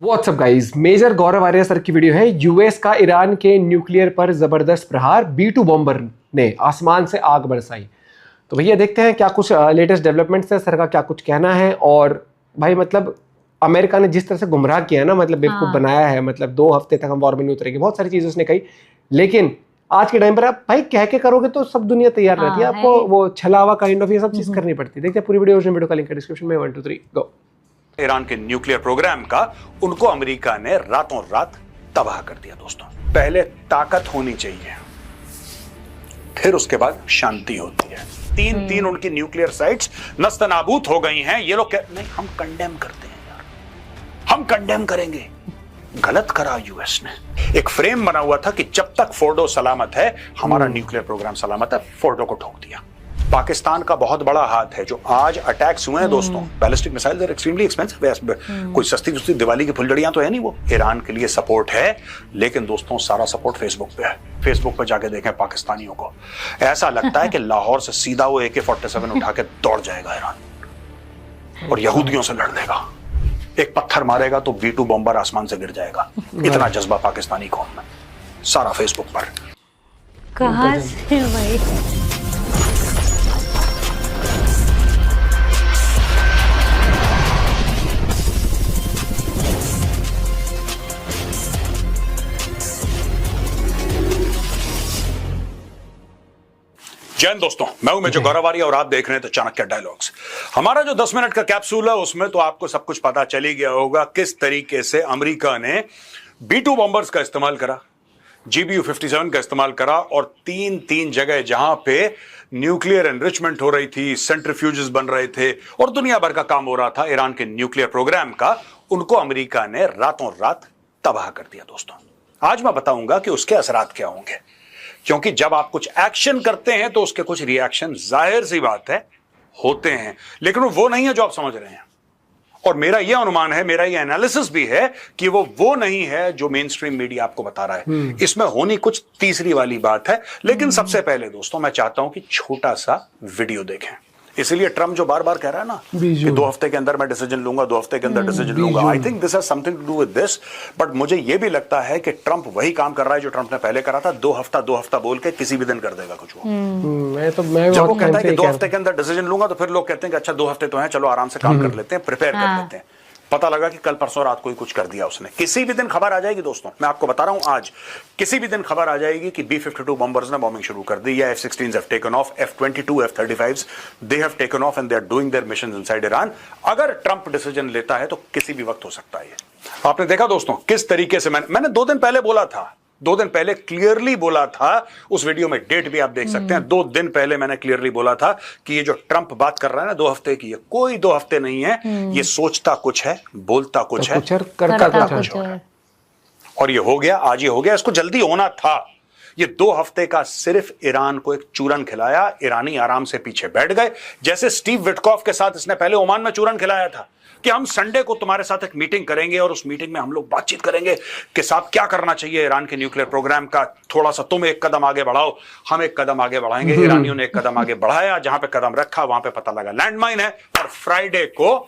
WhatsApp guys, major गौरव Arya sir की video है। US का ईरान के न्यूक्लियर पर जबरदस्त प्रहार, B2 बॉम्बर ने आसमान से आग बरसाई। तो भैया देखते हैं क्या कुछ लेटेस्ट डेवलपमेंट्स है, सर का क्या कुछ कहना है। और भाई मतलब अमेरिका ने जिस तरह से गुमराह किया ना, मतलब बेवकूफ बनाया है, मतलब 2 हफ्ते तक हम वॉर में नहीं उतरेंगे, बहुत सारी चीजें उसने कही। लेकिन आज के टाइम पर आप भाई कह के करोगे तो सब दुनिया तैयार रहती है, आपको वो छलावा काइंड ऑफ ये सब चीज करनी पड़ती है। देखते हैं पूरी वीडियो का लिंक है डिस्क्रिप्शन में। 1 2 3 गो। ईरान के न्यूक्लियर प्रोग्राम का उनको अमेरिका ने रातों रात तबाह कर दिया। दोस्तों, पहले ताकत होनी चाहिए, फिर उसके बाद शांति होती है। तीन उनकी न्यूक्लियर साइट्स नस्तनाबूद हो गई हैं। ये लोग नहीं, हम कंडेम करते हैं यार, हम कंडेम करेंगे। गलत करा यूएस ने। एक फ्रेम बना हुआ था कि जब तक फोर्डो सलामत है हमारा न्यूक्लियर प्रोग्राम सलामत है। फोर्डो को ठोक दिया। पाकिस्तान का बहुत बड़ा हाथ है जो आज अटैक्स हुए हैं। दोस्तों, ballistic missiles are extremely expensive. कोई सस्ती दिवाली की फुलझड़ियां तो है नहीं। वो ईरान के लिए सपोर्ट है, लेकिन दोस्तों सारा सपोर्ट फेसबुक पे है। फेसबुक पे जाके देखें पाकिस्तानियों को, ऐसा लगता है कि लाहौर से सीधा वो AK-47 उठा के दौड़ जाएगा ईरान और यहूदियों से लड़ देगा। एक पत्थर मारेगा तो B2 बॉम्बर आसमान से गिर जाएगा। इतना जज्बा पाकिस्तानी कौम में, सारा फेसबुक पर। कहां से भाई? जय हिंद दोस्तों, मैं हूं मेजर गौरव आर्या और आप देख रहे हैं तो चाणक्य डायलॉग्स। हमारा जो 10 मिनट का कैप्सूल है उसमें तो आपको सब कुछ पता चल ही गया होगा किस तरीके से अमेरिका ने B2 बॉम्बर्स का इस्तेमाल करा, GBU-57 का इस्तेमाल करा और तीन जगह जहां पे न्यूक्लियर एनरिचमेंट हो रही थी, सेंट्रीफ्यूजेस बन रहे थे और दुनिया भर का काम हो रहा था ईरान के न्यूक्लियर प्रोग्राम का, उनको अमेरिका ने रातों रात तबाह कर दिया। दोस्तों, आज मैं बताऊंगा कि उसके असरात क्या होंगे, क्योंकि जब आप कुछ एक्शन करते हैं तो उसके कुछ रिएक्शन जाहिर सी बात है होते हैं, लेकिन वो नहीं है जो आप समझ रहे हैं। और मेरा यह अनुमान है, मेरा यह एनालिसिस भी है कि वो नहीं है जो मेन स्ट्रीम मीडिया आपको बता रहा है। इसमें होनी कुछ तीसरी वाली बात है। लेकिन सबसे पहले दोस्तों मैं चाहता हूं कि छोटा सा वीडियो देखें। इसीलिए ट्रम्प जो बार बार कह रहा है ना कि 2 हफ्ते के अंदर मैं डिसीजन लूंगा, 2 हफ्ते के अंदर डिसीजन लूंगा, I think this has something to do with this. But मुझे यह भी लगता है कि ट्रम्प वही काम कर रहा है जो ट्रम्प ने पहले करा था। 2 हफ्ता बोल के किसी भी दिन कर देगा कुछ वो। मैं जब वो कहता है कि 2 हफ्ते के अंदर डिसीजन लूंगा तो फिर लोग कहते हैं कि अच्छा 2 हफ्ते तो हैं, चलो आराम से काम कर लेते हैं, प्रिपेयर कर लेते हैं। पता लगा कि कल परसों रात को ही कुछ कर दिया उसने। किसी भी दिन खबर आ जाएगी दोस्तों, मैं आपको बता रहा हूं आज, किसी भी दिन खबर आ जाएगी कि B-52 बॉम्बर्स ने बॉम्बिंग शुरू कर दी, या F-16s have taken off, F-22, F-35s they have taken off and they are doing their missions inside Iran। अगर ट्रंप डिसीजन लेता है तो किसी भी वक्त हो सकता है। आपने देखा दोस्तों किस तरीके से मैंने 2 दिन पहले बोला था, 2 दिन पहले क्लियरली बोला था, उस वीडियो में डेट भी आप देख सकते हैं। 2 दिन पहले मैंने क्लियरली बोला था कि ये जो ट्रंप बात कर रहा है ना 2 हफ्ते की, कोई 2 हफ्ते नहीं है। ये सोचता कुछ है, बोलता कुछ है, करता कुछ है। और ये हो गया, आज ये हो गया। इसको जल्दी होना था। ये 2 हफ्ते का सिर्फ ईरान को एक चूरन खिलाया। ईरानी आराम से पीछे बैठ गए, जैसे स्टीव विटकॉफ के साथ इसने पहले ओमान में चूरन खिलाया था कि हम संडे को तुम्हारे साथ एक मीटिंग करेंगे और उस मीटिंग में हम लोग बातचीत करेंगे कि साहब क्या करना चाहिए ईरान के न्यूक्लियर प्रोग्राम का, थोड़ा सा तुम एक कदम आगे बढ़ाओ, हम एक कदम आगे बढ़ाएंगे। ईरानियों ने एक कदम आगे बढ़ाया, जहां पे कदम रखा वहां पे पता लगा लैंडमाइन है, और फ्राइडे को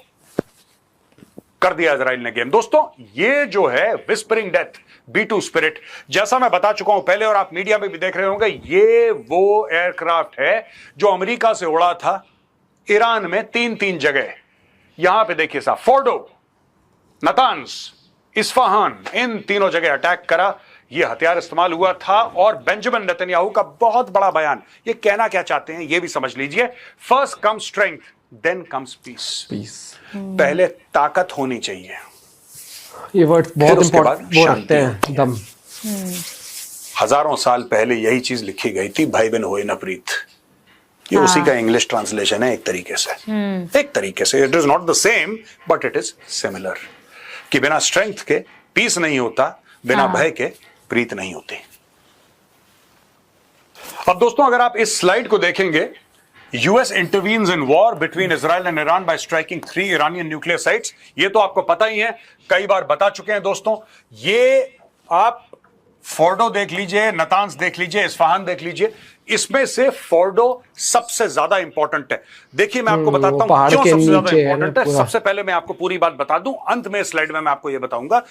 कर दिया इजराइल ने गेम। दोस्तों, ये जो है विस्परिंग डेथ, B2 स्पिरिट, जैसा मैं बता चुका हूं पहले और आप मीडिया में भी देख रहे होंगे, ये वो एयरक्राफ्ट है जो अमेरिका से उड़ा था ईरान में 3 जगह। यहां पे देखिए साहब, फोर्डो, नतान्स, इस्फहान, इन तीनों जगह अटैक करा। यह हथियार इस्तेमाल हुआ था। और बेंजामिन नेतन्याहू का बहुत बड़ा बयान, ये कहना क्या चाहते हैं ये भी समझ लीजिए। First comes strength, then comes peace. पहले ताकत होनी चाहिए, ये वर्ड बहुत इंपॉर्टेंट है। दम। हजारों साल पहले यही चीज लिखी गई थी, भाई बहन होए न प्रीत। ये उसी का इंग्लिश ट्रांसलेशन है एक तरीके से। It is not the same but it is similar, कि बिना स्ट्रेंथ के पीस नहीं होता, बिना भय के प्रीत नहीं होती। अब दोस्तों, अगर आप इस स्लाइड को देखेंगे, US intervenes in war between Israel and Iran by striking 3 Iranian nuclear sites। ये तो आपको पता ही है, कई बार बता चुके हैं दोस्तों। ये आप फोर्डो देख लीजिए, नतांज देख लीजिए, इस्फहान देख लीजिए, इसमें से फोर्डो सबसे ज्यादा इंपॉर्टेंट है। देखिए मैं आपको बताता हूं पहाड़ क्यों के सबसे ज्यादा नीचे है इंपॉर्टेंट ना है। पूरा। सबसे पहले मैं आपको पूरी बात बता दूं, अंत में स्लाइड में मैं आपको यह बताऊंगा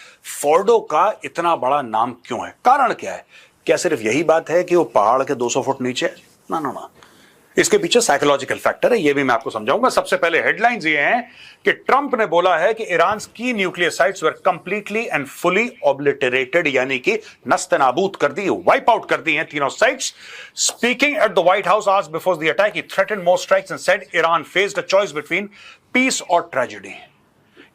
फोर्डो का इतना बड़ा नाम क्यों है, कारण क्या है। क्या सिर्फ यही बात है कि वो पहाड़ के 200 फुट नीचे है? ना ना ना, इसके पीछे साइकोलॉजिकल फैक्टर है, ये भी मैं आपको समझाऊंगा। सबसे पहले हेडलाइंस ये हैं कि ट्रंप ने बोला है कि ईरान की nuclear sites were completely and fully obliterated, यानी कि नस्तनाबूद कर दी, वाइप आउट कर दी हैं तीनों sites. Speaking at the White House आज before the attack he threatened more strikes and said Iran faced a choice between peace और ट्रेजेडी।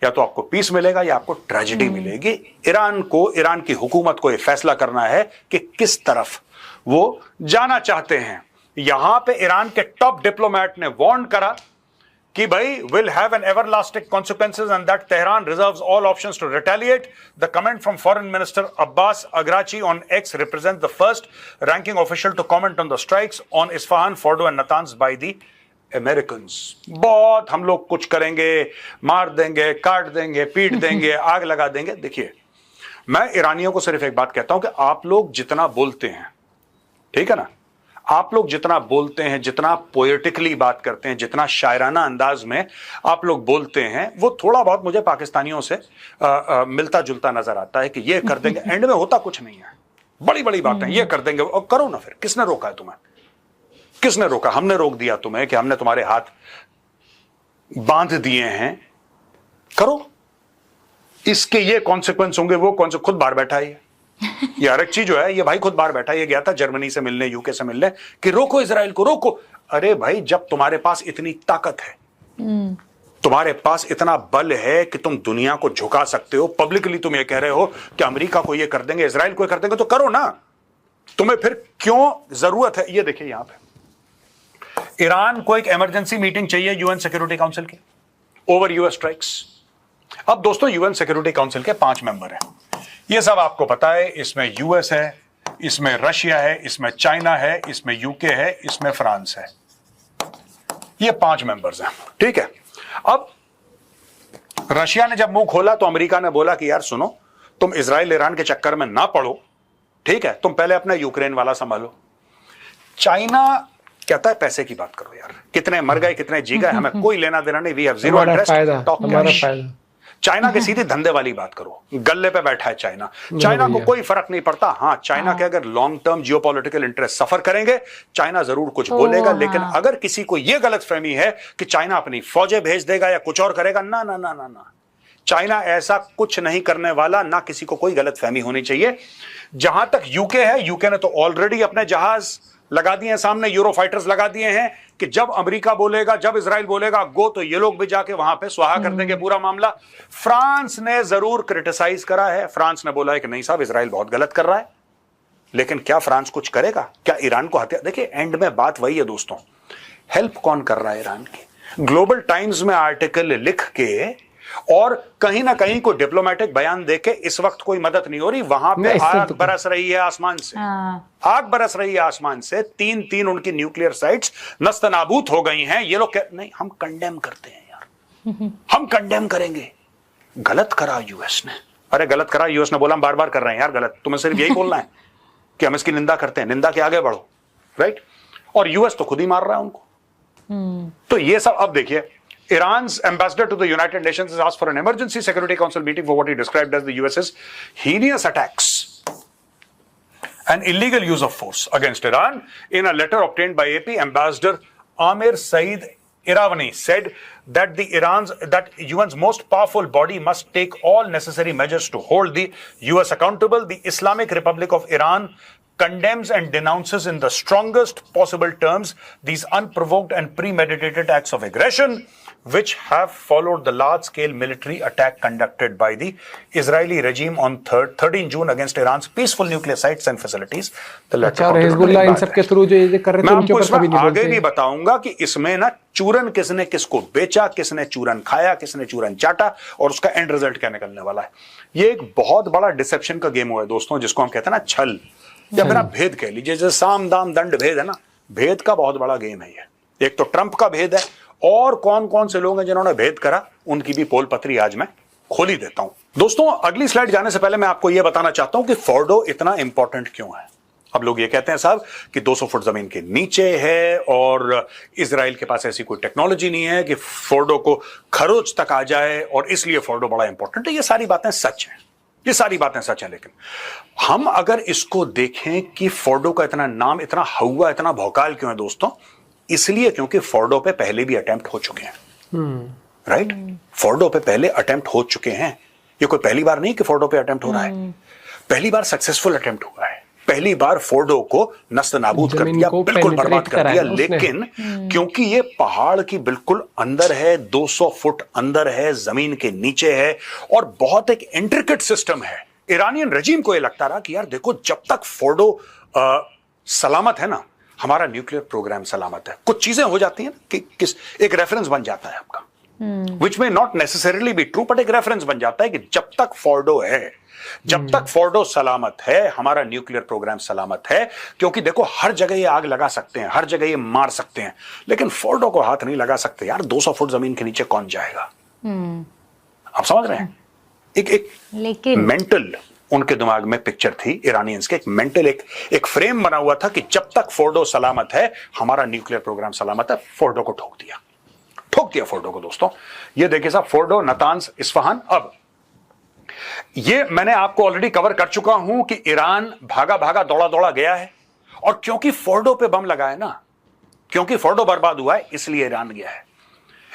या तो आपको पीस मिलेगा या आपको ट्रेजेडी मिलेगी। ईरान की हुकूमत को यह फैसला करना है कि किस तरफ वो जाना चाहते हैं। यहां पे ईरान के टॉप डिप्लोमेट ने वार्न करा कि भाई will have an everlasting consequences and that Tehran reserves all options to retaliate. The comment from foreign minister Abbas Araghchi on X represent the first ranking official to comment on the strikes on Isfahan, Fordow and Natanz by the Americans. बहुत हम लोग कुछ करेंगे, मार देंगे, काट देंगे, पीट देंगे, आग लगा देंगे। देखिए मैं ईरानियों को सिर्फ एक बात कहता हूं कि आप लोग जितना बोलते हैं, ठीक है ना, आप लोग जितना बोलते हैं, जितना पोएटिकली बात करते हैं, जितना शायराना अंदाज में आप लोग बोलते हैं, वो थोड़ा बहुत मुझे पाकिस्तानियों से मिलता जुलता नजर आता है कि ये कर देंगे, एंड में होता कुछ नहीं है। बड़ी बड़ी बातें ये कर देंगे, और करो ना फिर। किसने रोका है तुम्हें? किसने रोका? हमने रोक दिया तुम्हें कि हमने तुम्हारे हाथ बांध दिए हैं? करो। इसके ये कॉन्सिक्वेंस होंगे, वो कौन से खुद बाहर बैठा है ये आरक्षी जो है, ये भाई खुद बाहर बैठा, ये गया था जर्मनी से मिलने, यूके से मिलने कि रोको इजराइल को, रोको। अरे भाई जब तुम्हारे पास इतनी ताकत है, तुम्हारे पास इतना बल है कि तुम दुनिया को झुका सकते हो, पब्लिकली तुम ये कह रहे हो कि अमेरिका को ये कर देंगे, इजराइल को ये कर देंगे, तो करो ना। तुम्हें फिर क्यों जरूरत है? ये देखिए यहां पे ईरान को एक इमरजेंसी मीटिंग चाहिए यूएन सिक्योरिटी काउंसिल की ओवर यूएस स्ट्राइक्स। अब दोस्तों यूएन सिक्योरिटी काउंसिल के 5 मेंबर हैं, ये सब आपको पता है। इसमें यूएस है, इसमें रशिया है, इसमें चाइना है, इसमें यूके है, इसमें फ्रांस है। ये 5 मेंबर्स हैं, ठीक है। अब रशिया ने जब मुंह खोला तो अमेरिका ने बोला कि यार सुनो, तुम इजराइल ईरान के चक्कर में ना पड़ो, ठीक है, तुम पहले अपना यूक्रेन वाला संभालो। चाइना कहता है पैसे की बात करो यार, कितने मर गए, कितने जी गए, हमें कोई लेना देना नहीं, we have zero interest, talk cash. China के सीधी धंधे वाली बात करो, गल्ले पे बैठा है चाइना। चाइना को कोई फर्क नहीं पड़ता। हाँ, चाइना के अगर लॉन्ग टर्म जियोपॉलिटिकल इंटरेस्ट सफर करेंगे, चाइना जरूर कुछ बोलेगा, लेकिन अगर किसी को यह गलतफहमी है कि चाइना अपनी फौजें भेज देगा या कुछ और करेगा, ना ना ना ना ना, चाइना ऐसा कुछ नहीं करने वाला, ना किसी को कोई गलतफहमी होनी चाहिए। जहां तक यूके है, यूके ने तो ऑलरेडी अपने जहाज लगा दिए हैं सामने, यूरो फाइटर्स लगा दिए हैं कि जब अमेरिका बोलेगा, जब इजराइल बोलेगा गो, तो ये लोग भी जाके वहां पे स्वाहा कर देंगे पूरा मामला। फ्रांस ने जरूर क्रिटिसाइज करा है, फ्रांस ने बोला है कि नहीं साहब इजराइल बहुत गलत कर रहा है, लेकिन क्या फ्रांस कुछ करेगा? क्या ईरान को हथियार? देखिए एंड में बात वही है दोस्तों, हेल्प कौन कर रहा है ईरान की? ग्लोबल टाइम्स में आर्टिकल लिख के और कहीं ना कहीं कोई डिप्लोमेटिक बयान देके इस वक्त कोई मदद नहीं हो रही। वहां पे आग बरस रही है आसमान से, आग बरस रही है आसमान से। 3 उनकी न्यूक्लियर साइट्स नस्तनाबूद हो गई हैं। ये लोग नहीं, हम कंडेम करते हैं यार, हम कंडेम करेंगे। गलत करा यूएस ने। अरे गलत करा यूएस ने, बोला हम बार बार कर रहे हैं यार गलत, तुम्हें सिर्फ यही बोलना है कि हम इसकी निंदा करते हैं, निंदा के आगे बढ़ो, राइट? और यूएस तो खुद ही मार रहा है उनको। तो ये सब अब देखिए, Iran's ambassador to the United Nations has asked for an emergency Security Council meeting for what he described as the US's heinous attacks and illegal use of force against Iran. In a letter obtained by AP, Ambassador Amir Saeed Iravani said that that UN's most powerful body must take all necessary measures to hold the US accountable. The Islamic Republic of Iran condemns and denounces in the strongest possible terms these unprovoked and premeditated acts of aggression which have followed the large-scale military attack conducted by the Israeli regime on 13 June against Iran's peaceful nuclear sites and facilities. अच्छा, Hezbollah इन सब के through जो ये कर रहे थे, उनके ऊपर कभी नहीं बोलते। आगे भी बताऊंगा कि इसमें ना चूरन किसने किसको बेचा, किसने चूरन खाया, किसने चूरन चाटा, और उसका एंड रिजल्ट क्या निकलने वाला है। ये एक बहुत बड़ा डिसेप्शन का गेम हुआ है दोस्तों, जिसको हम कहते हैं ना छल, या फिर आप भेद कह लीजिए, जैसे साम दाम दंड भेद है ना, भेद का बहुत बड़ा गेम है ये। एक तो ट्रंप का भेद है, और कौन कौन से लोग हैं जिन्होंने भेद करा, उनकी भी पोल पत्री आज मैं खोल ही देता हूं। दोस्तों अगली स्लाइड जाने से पहले मैं आपको यह बताना चाहता हूं कि फोर्डो इतना इंपॉर्टेंट क्यों है। अब लोग ये कहते हैं साहब कि 200 फुट जमीन के नीचे है और इजराइल के पास ऐसी कोई टेक्नोलॉजी नहीं है कि फोर्डो को खरोच तक आ जाए और इसलिए फोर्डो बड़ा इंपॉर्टेंट है। ये सारी बातें सच हैं, ये सारी बातें सच हैं, लेकिन हम अगर इसको देखें कि फोर्डो का इतना नाम, इतना हवा, इतना भौकाल क्यों है दोस्तों, इसलिए क्योंकि फोर्डो पे पहले भी अटेम्प्ट हो चुके हैं। राइट, फोर्डो पे पहले अटेम्प्ट हो चुके हैं। ये कोई पहली बार नहीं कि फोर्डो पे अटेम्प्ट हो रहा है, पहली बार सक्सेसफुल अटेम्प्ट हुआ है, पहली बार फोर्डो को नस्त नाबूद कर दिया, बिल्कुल बर्बाद कर दिया। लेकिन क्योंकि ये पहाड़ की बिल्कुल अंदर है, 200 फुट अंदर है, जमीन के नीचे है और बहुत एक इंट्रिकेट सिस्टम है, ईरानियन रजीम को ये लगता रहा कि यार देखो जब तक फोर्डो सलामत है ना, हमारा न्यूक्लियर प्रोग्राम सलामत है। कुछ चीजें हो जाती हैं कि किस एक रेफरेंस बन जाता है आपका, विच में not necessarily be true, but एक रेफरेंस बन जाता है कि जब तक फोर्डो है, जब तक फोर्डो सलामत है, हमारा न्यूक्लियर प्रोग्राम सलामत है। क्योंकि देखो हर जगह ये आग लगा सकते हैं, हर जगह ये मार सकते हैं, लेकिन फोर्डो को हाथ नहीं लगा सकते यार। 200 फुट जमीन के नीचे कौन जाएगा? आप समझ रहे हैं? एक लेकिन मेंटल उनके दिमाग में पिक्चर थी ईरानियंस के, एक मेंटल एक फ्रेम बना हुआ था कि जब तक फोर्डो सलामत है, हमारा न्यूक्लियर प्रोग्राम सलामत है। फोर्डो को ठोक दिया फोर्डो को। दोस्तों ये देखिए साहब, फोर्डो, नातांज, इस्फहान। अब ये मैंने आपको ऑलरेडी कवर कर चुका हूं कि ईरान भागा भागा दौड़ा दौड़ा गया है, और क्योंकि फोर्डो पे बम लगा है ना, क्योंकि फोर्डो बर्बाद हुआ है, इसलिए ईरान गया है।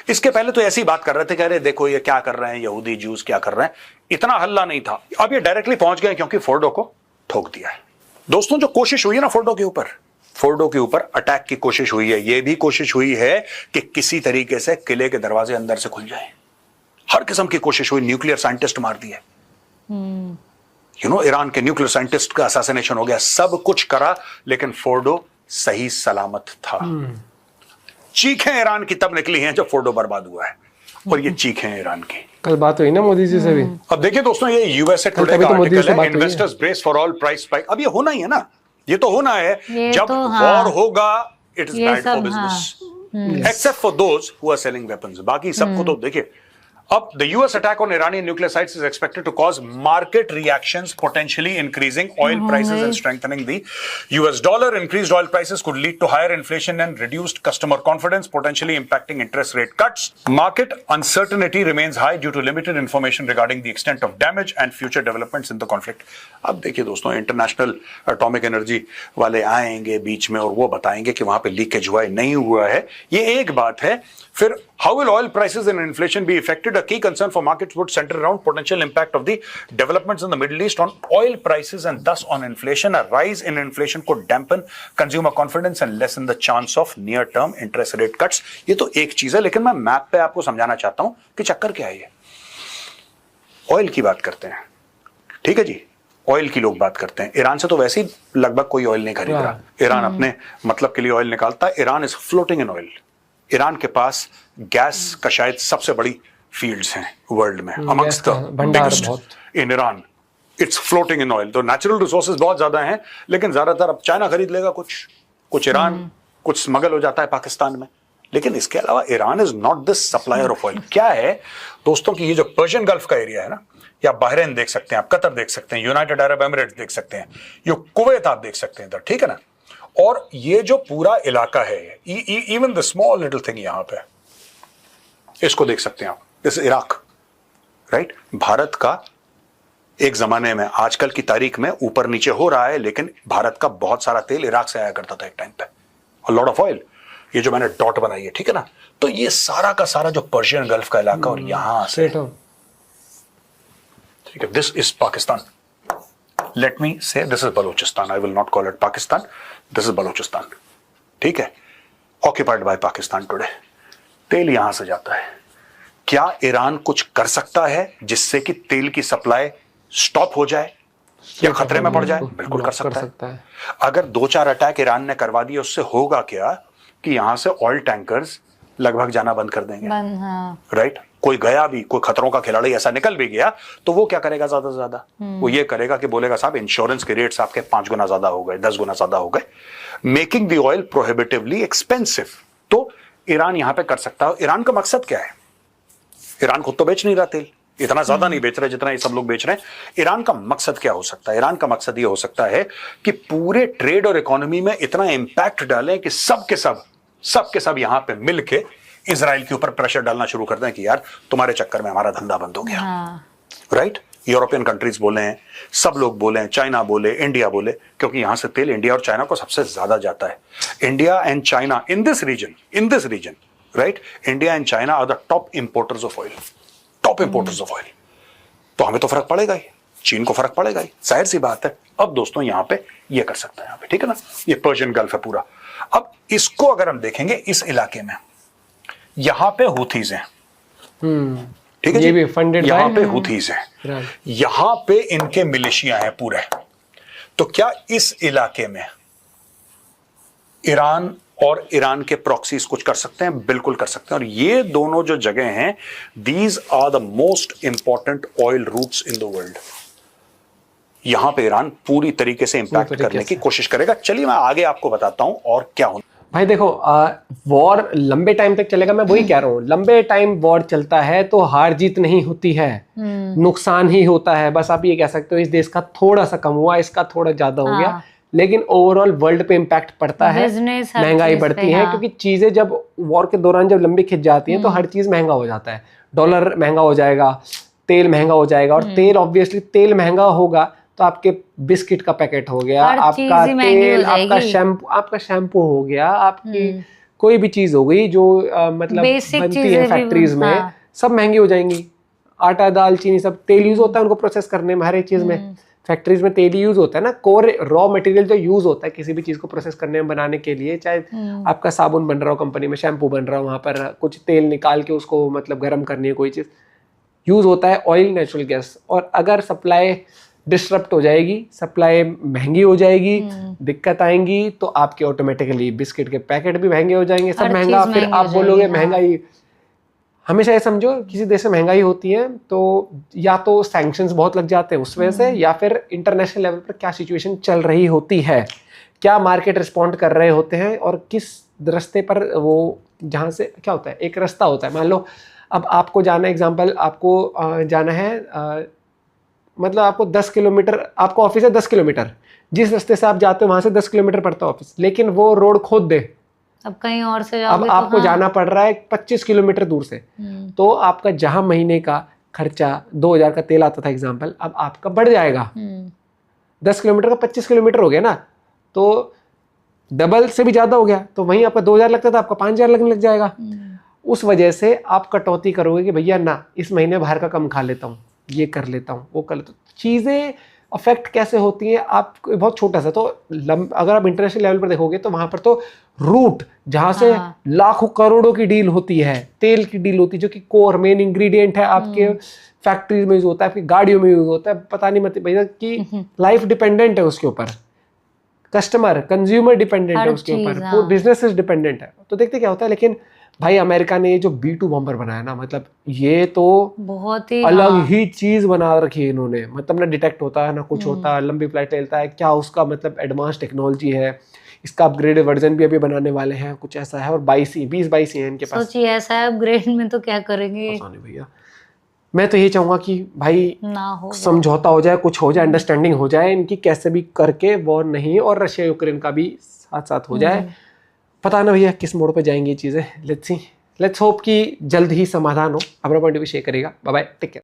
इसके पहले तो ऐसी बात कर रहे थे कि अरे देखो ये क्या कर रहे हैं, यहूदी जूस क्या कर रहे हैं, इतना हल्ला नहीं था। अब ये डायरेक्टली पहुंच गए क्योंकि फोर्डो को ठोक दिया है। दोस्तों जो कोशिश हुई है ना फोर्डो के ऊपर अटैक की कोशिश हुई है, ये भी कोशिश हुई है कि किसी तरीके से किले के दरवाजे अंदर से खुल जाए। हर किस्म की कोशिश हुई, न्यूक्लियर साइंटिस्ट मार दिए, ईरान के न्यूक्लियर साइंटिस्ट का असैसिनेशन हो गया, सब कुछ करा, लेकिन फोर्डो सही सलामत था। चीखें ईरान की तब निकली हैं जब फोर्डो बर्बाद हुआ है, और ये चीखें ईरान की। कल बात हुई ना मोदी जी से भी। अब देखिए दोस्तों, ये यूएसए टुडे का आर्टिकल है, investors brace for all price spike. अब ये होना ही है ना, ये तो होना है। जब तो वॉर होगा, it is bad for business, except for those who are selling weapons. बाकी सबको तो देखिए, अब the US attack on Iranian nuclear sites is expected to cause market reactions, potentially increasing oil prices and strengthening the US dollar. Increased oil prices could lead to higher inflation and reduced customer confidence, potentially impacting interest rate cuts. Market uncertainty remains high due to limited information regarding the extent of damage and future developments in the conflict. अब देखिए दोस्तों, international atomic energy वाले आएंगे बीच में और वो बताएंगे कि वहां पे लीकेज हुआ है, नहीं हुआ है, ये एक बात है। फिर how will oil prices and inflation be affected? A key concern for markets would center around potential impact of the developments in the Middle East on oil prices and thus on inflation. A rise in inflation could dampen consumer confidence and lessen the chance of near-term interest rate cuts. ये तो एक चीज है, लेकिन मैं map पे आपको समझाना चाहता हूं कि चक्कर क्या है। ये ऑयल की बात करते हैं, ठीक है जी, ऑयल की लोग बात करते हैं। ईरान से तो वैसे ही लगभग कोई ऑयल नहीं खरीद रहा, ईरान अपने मतलब के लिए ऑयल निकालता है। Iran is floating in oil. Iran के पास गैस का शायद सबसे बड़ी फील्ड्स हैं वर्ल्ड में, amongst the biggest in Iran. It's floating in oil. तो नेचुरल रिसोर्सेज बहुत ज्यादा हैं, लेकिन ज्यादातर अब चाइना खरीद लेगा, कुछ ईरान, कुछ स्मगल हो जाता है पाकिस्तान में। लेकिन इसके अलावा Iran is not this supplier of oil. क्या है दोस्तों की, ये जो पर्शियन गल्फ का एरिया है ना, या बहरीन देख सकते हैं आप, कतर देख सकते हैं, यूनाइटेड अरब एमिरेट्स देख सकते हैं, ये कुवैत आप देख सकते हैं इधर, ठीक है ना। और ये जो पूरा इलाका है, even the small little thing यहां पे, इसको देख सकते हैं आप, दिस इराक, राइट। भारत का एक जमाने में, आजकल की तारीख में ऊपर नीचे हो रहा है, लेकिन भारत का बहुत सारा तेल इराक से आया करता था एक टाइम पे, अ लॉट ऑफ ऑयल। ये जो मैंने डॉट बनाई है, ठीक है ना, तो ये सारा का सारा जो पर्शियन गल्फ का इलाका, और यहां से, ठीक है, this is Pakistan. Let me say this is Balochistan, I will not call it Pakistan, this is Balochistan, ठीक है, ऑक्यूपाइड बाय पाकिस्तान टुडे। तेल यहां से जाता है। क्या ईरान कुछ कर सकता है जिससे कि तेल की सप्लाई स्टॉप हो जाए या खतरे में पड़ जाए? बिल्कुल कर सकता है। अगर 2-4 अटैक ईरान ने करवा दिए, उससे होगा क्या कि यहां से ऑयल टैंकर्स लगभग जाना बंद कर देंगे, राइट। कोई गया भी, कोई खतरों का खिलाड़ी ऐसा निकल भी गया, तो वो क्या करेगा ज्यादा से ज्यादा, वो ये करेगा कि बोलेगा साहब इंश्योरेंस के रेट्स आपके 5 गुना ज्यादा हो गए, 10 गुना ज्यादा हो गए, मेकिंग द ऑयल प्रोहिबिटिवली एक्सपेंसिव। तो ईरान यहां पे कर सकता है। ईरान का मकसद क्या है? ईरान खुद तो बेच नहीं रहा तेल, इतना ज्यादा नहीं बेच रहे जितना ये सब लोग बेच रहे हैं। ईरान का मकसद क्या हो सकता है? ईरान का मकसद ये हो सकता है कि पूरे ट्रेड और इकोनॉमी में इतना इंपैक्ट डालें कि सब के सब यहां पे मिलके इजराइल के ऊपर प्रेशर डालना शुरू कर दें कि यार तुम्हारे चक्कर में हमारा धंधा बंद हो गया। राइट? यूरोपियन कंट्रीज बोले हैं, सब लोग बोले हैं, चाइना बोले, इंडिया बोले, क्योंकि यहां से तेल इंडिया और चाइना को सबसे ज्यादा जाता है। India and China in this region, right, India and China are the top importers of oil, तो हमें तो फर्क पड़ेगा ही, चीन को फर्क पड़ेगा ही, जाहिर सी बात है। अब दोस्तों यहां पे ये कर सकता है, यहां पे, ठीक है ना, ये पर्शियन गल्फ है पूरा। अब इसको अगर हम देखेंगे इस इलाके में, यहां पे हुथीज हैं, ठीक है, ये भी funded यहां by- पे हुथीज हैं, यहां पे इनके मिलिशिया हैं पूरे। तो क्या इस इलाके में ईरान और ईरान के प्रॉक्सीज कुछ कर सकते हैं? बिल्कुल कर सकते हैं। और ये दोनों जो जगह हैं, these are the most important oil routes in the world. यहां पे ईरान पूरी तरीके से इंपैक्ट करने की कोशिश करेगा। चलिए मैं आगे आपको बताता हूं और क्या होना। भाई देखो, वॉर लंबे टाइम तक चलेगा, मैं वही कह रहा हूँ, लंबे टाइम वॉर चलता है तो हार जीत नहीं होती है, नुकसान ही होता है। बस आप ये कह सकते हो इस देश का थोड़ा सा कम हुआ, इसका थोड़ा ज्यादा हो गया, लेकिन ओवरऑल वर्ल्ड पे इम्पैक्ट पड़ता है, Business हर महंगाई चीज बढ़ती पे, है, हाँ। क्योंकि चीजें जब वॉर के दौरान जब लंबी खिंच जाती हैं तो हर चीज महंगा हो जाता है। डॉलर महंगा हो जाएगा, तेल महंगा हो जाएगा, और तेल ऑब्वियसली तेल महंगा होगा तो आपके बिस्किट का पैकेट हो गया, हर आपका चीज़ ही महंगी हो तेल, जाएगी। आपका शैम्पू हो गया, आपकी कोई भी चीज हो गई जो मतलब Basic बनती चीजें है भी, फैक्ट्रीज में, हाँ। सब महंगी हो जाएंगी। आटा, दाल, चीनी, सब तेल यूज होता है उनको प्रोसेस करने में, हर एक चीज में फैक्ट्रीज में तेल यूज होता है ना। कोर रॉ मटेरियल जो यूज होता है किसी भी चीज को प्रोसेस करने में, बनाने के लिए, चाहे आपका साबुन बन रहा हो कंपनी में, शैम्पू बन रहा हो, वहां पर कुछ तेल निकाल के उसको मतलब गर्म करनी है कोई चीज, यूज होता है ऑयल, नेचुरल गैस। और अगर सप्लाई डिस्टरप्ट हो जाएगी, सप्लाई महंगी हो जाएगी, दिक्कत आएंगी, तो आपके ऑटोमेटिकली बिस्किट के पैकेट भी महंगे हो जाएंगे, सब हर महंगा। चीज़ फिर महंगी आप हो बोलोगे जाएगी, हाँ। महंगाई, हमेशा ये समझो किसी देश में महंगाई होती है तो या तो सैंक्शंस बहुत लग जाते हैं उस वजह से, या फिर इंटरनेशनल लेवल पर क्या सिचुएशन चल रही होती है, क्या मार्केट रिस्पॉन्ड कर रहे होते हैं, और किस रास्ते पर वो, जहाँ से क्या होता है, एक रास्ता होता है, मान लो अब आपको जाना, एग्जाम्पल आपको जाना है, मतलब आपको 10 किलोमीटर, आपको ऑफिस है 10 किलोमीटर, जिस रास्ते से आप जाते हो वहां से 10 किलोमीटर पड़ता है ऑफिस, लेकिन वो रोड खोद दे, अब कहीं और से अब जाओगे तो आपको हाँ। जाना पड़ रहा है 25 किलोमीटर दूर से, तो आपका जहां महीने का खर्चा 2000 का तेल आता था एग्जाम्पल, अब आपका बढ़ जाएगा, 10 किलोमीटर का 25 किलोमीटर हो गया ना, तो डबल से भी ज्यादा हो गया, तो वहीं आपका 2000 लगता था, आपका 5000 लगने लग जाएगा। उस वजह से आप कटौती करोगे कि भैया ना, इस महीने बाहर का कम खा लेता हूँ, ये कर लेता हूँ, वो कर लेता हूँ। चीजें अफेक्ट कैसे होती हैं, आप बहुत छोटा सा, तो अगर आप इंटरनेशनल लेवल पर देखोगे तो वहां पर तो रूट जहां से लाखों करोड़ों की डील होती है, तेल की डील होती है, जो कि कोर मेन इंग्रेडिएंट है, आपके फैक्ट्रीज में यूज होता है, आपकी गाड़ियों में यूज होता है, पता नहीं मत भैया कि लाइफ डिपेंडेंट है उसके ऊपर, कस्टमर कंज्यूमर डिपेंडेंट है हर उसके चीज़, ऊपर, हाँ। बिजनेसेस डिपेंडेंट है। तो देखते क्या होता है। लेकिन भाई अमेरिका ने ये जो B2 बॉम्बर बनाया ना, मतलब ये तो बहुत ही, अलग हाँ। ही चीज बना रखी है इन्होंने, मतलब ना डिटेक्ट होता है ना कुछ होता है, लंबी फ्लाइट लेता है, क्या उसका मतलब एडवांस टेक्नोलॉजी है, इसका अपग्रेडेड वर्जन भी अभी बनाने वाले हैं, कुछ ऐसा है। और 20-22 ही है इनके पास। सोचिए ऐसा है, अपग्रेड में तो क्या करेंगे, पता नहीं भैया, मैं तो ये चाहूंगा कि भाई ना हो समझौता हो जाए, कुछ हो जाए, अंडरस्टैंडिंग हो जाए इनकी, कैसे भी करके वॉर नहीं, और रशिया यूक्रेन का भी साथ साथ हो जाए। पता ना भैया किस मोड़ पे जाएंगी ये चीजें, लेट्स सी, लेट्स होप कि जल्द ही समाधान हो। अपना पॉइंट भी शेयर करेगा। Bye bye, take care.